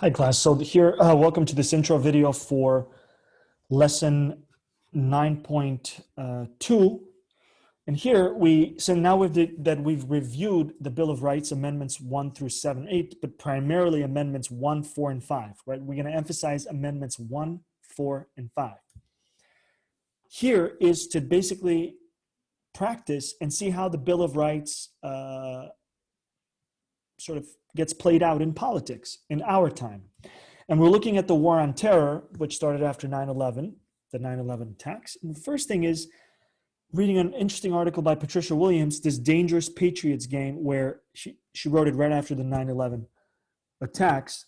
Hi class, so here, welcome to this intro video for lesson 9.2. And here now we've reviewed the Bill of Rights amendments 1 through 7, 8, but primarily amendments 1, 4, and 5, right? We're going to emphasize amendments 1, 4, and 5. Here is to basically practice and see how the Bill of Rights sort of gets played out in politics in our time. And we're looking at the war on terror, which started after 9/11, the 9/11 attacks. And the first thing is reading an interesting article by Patricia Williams, this Dangerous Patriots game, where she wrote it right after the 9/11 attacks.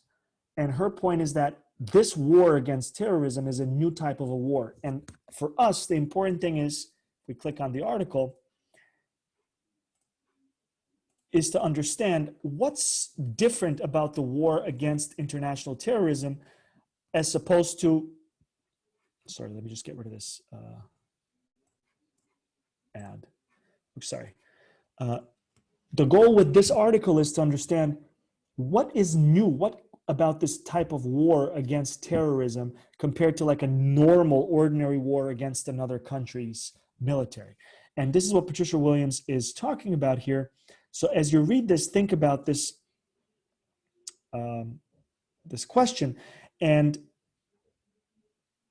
And her point is that this war against terrorism is a new type of a war. And for us, the important thing is, if we click on the article, is to understand what's different about the war against international terrorism as opposed to, sorry, let me just get rid of this ad. Sorry. The goal with this article is to understand what is new, what about this type of war against terrorism compared to like a normal, ordinary war against another country's military. And this is what Patricia Williams is talking about here. So as you read this, think about this, this question, and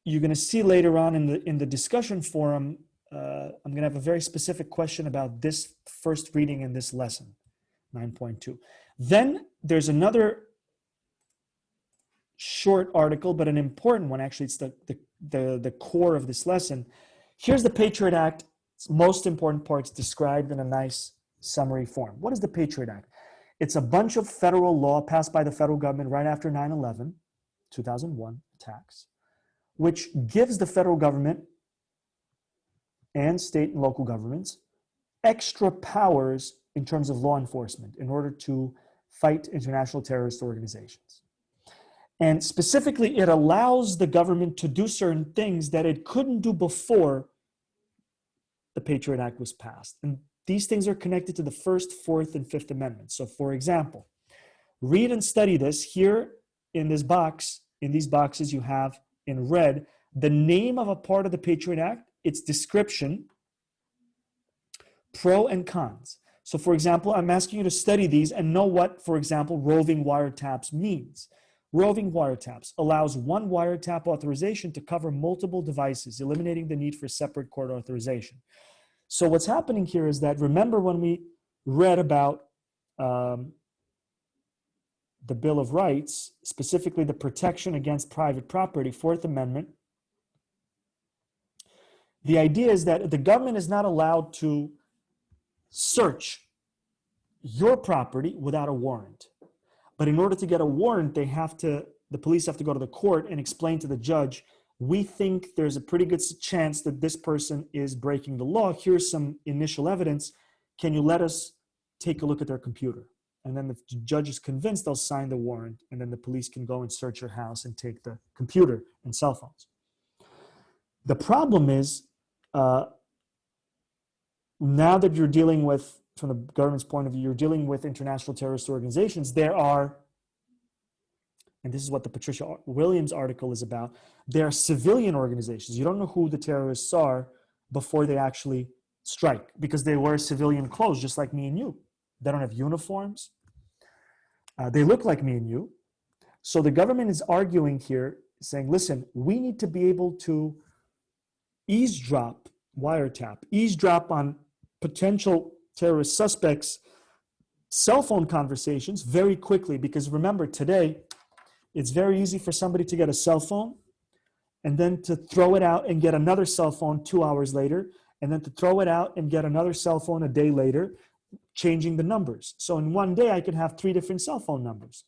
you're going to see later on in the discussion forum, I'm going to have a very specific question about this first reading in this lesson, 9.2. Then there's another short article, but an important one. Actually, it's the core of this lesson. Here's the Patriot Act. Its most important parts described in a nice summary form. What is the Patriot Act? It's a bunch of federal law passed by the federal government right after 9/11, 2001 attacks, which gives the federal government and state and local governments extra powers in terms of law enforcement in order to fight international terrorist organizations. And specifically, it allows the government to do certain things that it couldn't do before the Patriot Act was passed. And these things are connected to the First, Fourth, and Fifth Amendments. So for example, read and study this. Here in this box, in these boxes you have in red, the name of a part of the Patriot Act, its description, pro and cons. So for example, I'm asking you to study these and know what, for example, roving wiretaps means. Roving wiretaps allows one wiretap authorization to cover multiple devices, eliminating the need for separate court authorization. So what's happening here is that, remember when we read about the Bill of Rights, specifically the protection against private property, Fourth Amendment, the idea is that the government is not allowed to search your property without a warrant. But in order to get a warrant, the police have to go to the court and explain to the judge, we think there's a pretty good chance that this person is breaking the law. Here's some initial evidence. Can you let us take a look at their computer? And then the judge is convinced, they'll sign the warrant, and then the police can go and search your house and take the computer and cell phones. The problem is, now that you're dealing with, from the government's point of view, you're dealing with international terrorist organizations, there are, and this is what the Patricia Williams article is about, there are civilian organizations. You don't know who the terrorists are before they actually strike, because they wear civilian clothes just like me and you. They don't have uniforms. They look like me and you. So the government is arguing here, saying, listen, we need to be able to eavesdrop, wiretap, eavesdrop on potential terrorist suspects' cell phone conversations very quickly, because remember, today, it's very easy for somebody to get a cell phone and then to throw it out and get another cell phone 2 hours later, and then to throw it out and get another cell phone a day later, changing the numbers. So in one day, I could have 3 different cell phone numbers.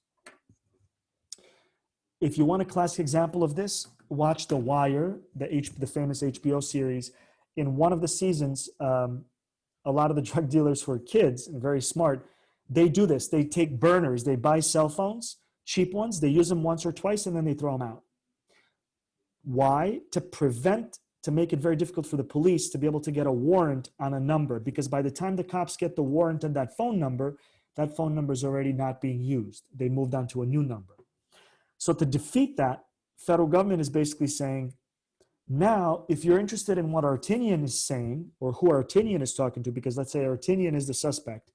If you want a classic example of this, watch The Wire, the famous HBO series. In one of the seasons, a lot of the drug dealers who are kids and very smart, they do this. They take burners, they buy cell phones, cheap ones, they use them once or twice, and then they throw them out. Why? To make it very difficult for the police to be able to get a warrant on a number, because by the time the cops get the warrant on that phone number is already not being used. They moved on to a new number. So to defeat that, federal government is basically saying, now, if you're interested in what Artinian is saying, or who Artinian is talking to, because let's say Artinian is the suspect,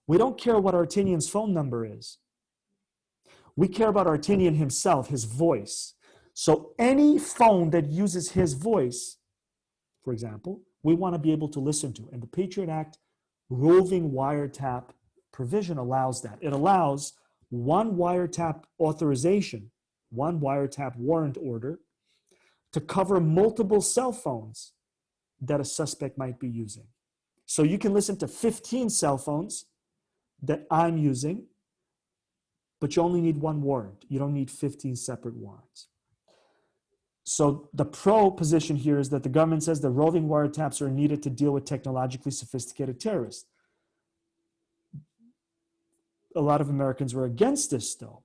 we don't care what Artinian's phone number is. We care about Artinian himself, his voice. So any phone that uses his voice, for example, we want to be able to listen to. And the Patriot Act roving wiretap provision allows that. It allows one wiretap authorization, one wiretap warrant order, to cover multiple cell phones that a suspect might be using. So you can listen to 15 cell phones that I'm using, but you only need one warrant. You don't need 15 separate warrants. So the pro position here is that the government says the roving wiretaps are needed to deal with technologically sophisticated terrorists. A lot of Americans were against this still,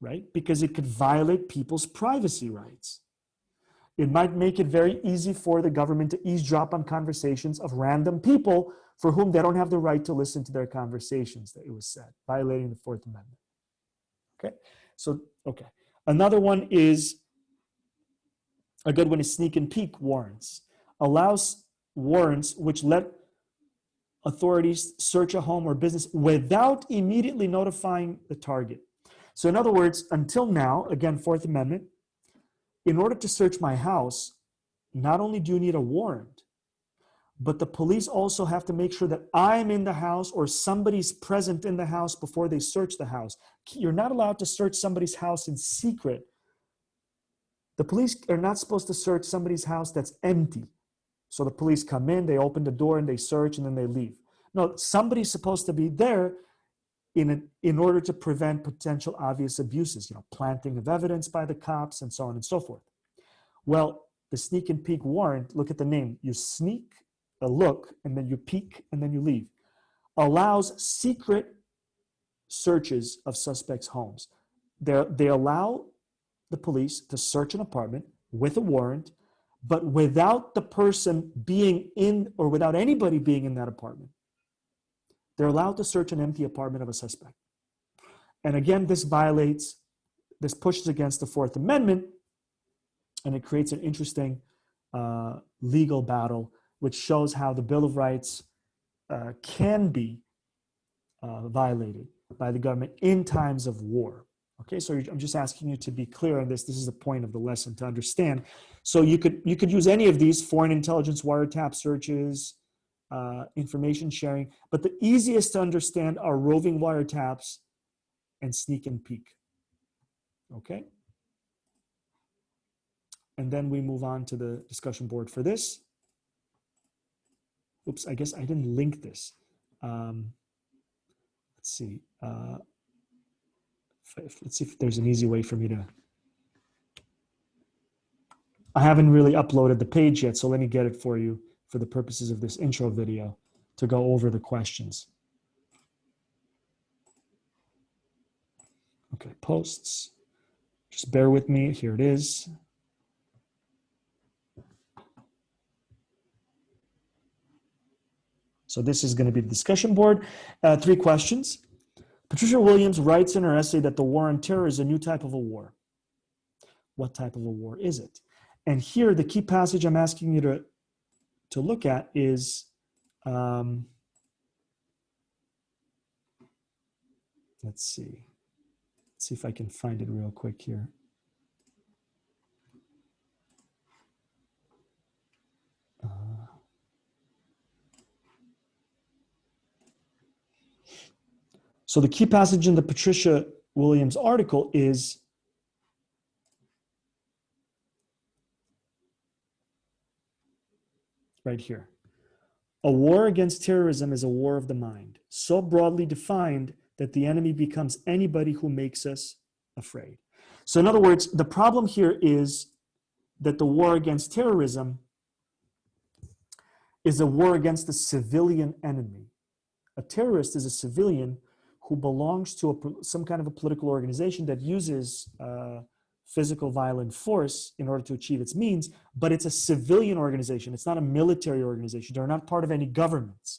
right? Because it could violate people's privacy rights. It might make it very easy for the government to eavesdrop on conversations of random people for whom they don't have the right to listen to their conversations, that it was said, violating the Fourth Amendment. Okay, so, okay. Another one is, a good one is sneak and peek warrants. Allows warrants which let authorities search a home or business without immediately notifying the target. So in other words, until now, again, Fourth Amendment, in order to search my house, not only do you need a warrant, but the police also have to make sure that I'm in the house or somebody's present in the house before they search the house. You're not allowed to search somebody's house in secret. The police are not supposed to search somebody's house that's empty. So the police come in, they open the door and they search and then they leave. No, somebody's supposed to be there in order to prevent potential obvious abuses, planting of evidence by the cops and so on and so forth. Well, the sneak and peek warrant, look at the name. You sneak, a look, and then you peek, and then you leave. Allows secret searches of suspects' homes. They allow the police to search an apartment with a warrant, but without the person being in, or without anybody being in that apartment. They're allowed to search an empty apartment of a suspect. And again, this pushes against the Fourth Amendment, and it creates an interesting legal battle, which shows how the Bill of Rights can be violated by the government in times of war. Okay, so I'm just asking you to be clear on this. This is the point of the lesson to understand. So you could use any of these: foreign intelligence wiretap searches, information sharing, but the easiest to understand are roving wiretaps and sneak and peek. Okay? And then we move on to the discussion board for this. Oops, I guess I didn't link this. Let's see. Let's see if there's an easy way for me to. I haven't really uploaded the page yet, so let me get it for you for the purposes of this intro video to go over the questions. Okay, posts. Just bear with me. Here it is. So this is going to be the discussion board. 3 questions. Patricia Williams writes in her essay that the war on terror is a new type of a war. What type of a war is it? And here, the key passage I'm asking you to look at is, let's see. Let's see if I can find it real quick here. So the key passage in the Patricia Williams article is right here. A war against terrorism is a war of the mind, so broadly defined that the enemy becomes anybody who makes us afraid. So in other words, the problem here is that the war against terrorism is a war against the civilian enemy. A terrorist is a civilian who belongs to some kind of a political organization that uses physical violent force in order to achieve its means, but it's a civilian organization. It's not a military organization. They're not part of any governments.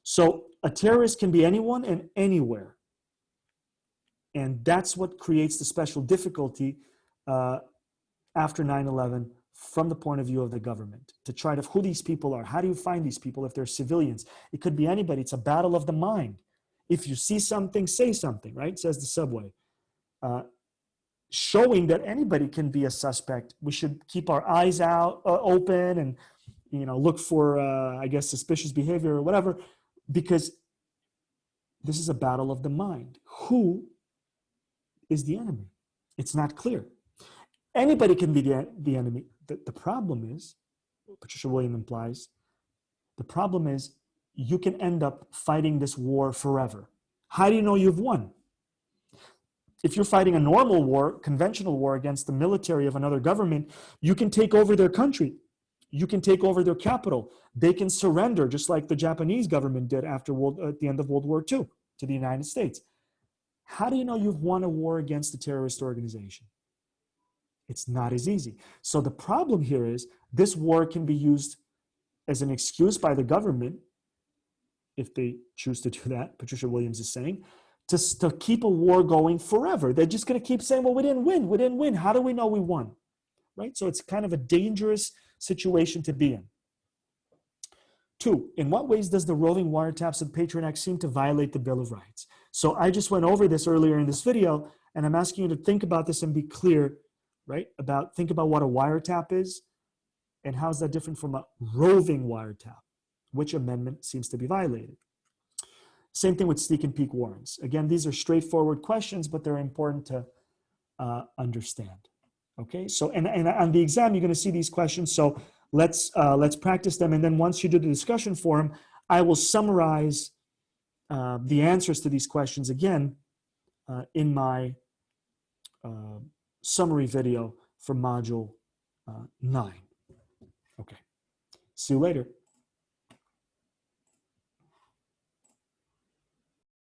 So a terrorist can be anyone and anywhere. And that's what creates the special difficulty after 9/11 from the point of view of the government, to try to who these people are. How do you find these people if they're civilians? It could be anybody. It's a battle of the mind. If you see something, say something, right? Says the subway. Showing that anybody can be a suspect. We should keep our eyes out open and look for I guess suspicious behavior or whatever, because this is a battle of the mind. Who is the enemy? It's not clear. Anybody can be the enemy. The problem is, Patricia William implies, the problem is you can end up fighting this war forever. How do you know you've won? If you're fighting a normal war, conventional war against the military of another government, you can take over their country. You can take over their capital. They can surrender, just like the Japanese government did at the end of World War II to the United States. How do you know you've won a war against a terrorist organization? It's not as easy. So the problem here is this war can be used as an excuse by the government, if they choose to do that, Patricia Williams is saying, to keep a war going forever. They're just going to keep saying, well, we didn't win. We didn't win. How do we know we won? Right? So it's kind of a dangerous situation to be in. 2, in what ways does the roving wiretaps of the Patriot Act seem to violate the Bill of Rights? So I just went over this earlier in this video, and I'm asking you to think about this and be clear, right? Think about what a wiretap is and how is that different from a roving wiretap? Which amendment seems to be violated? Same thing with sneak and peek warrants. Again, these are straightforward questions, but they're important to understand. Okay, so and on the exam, you're going to see these questions. So let's practice them, and then once you do the discussion forum, I will summarize the answers to these questions again in my summary video for module 9. Okay, see you later.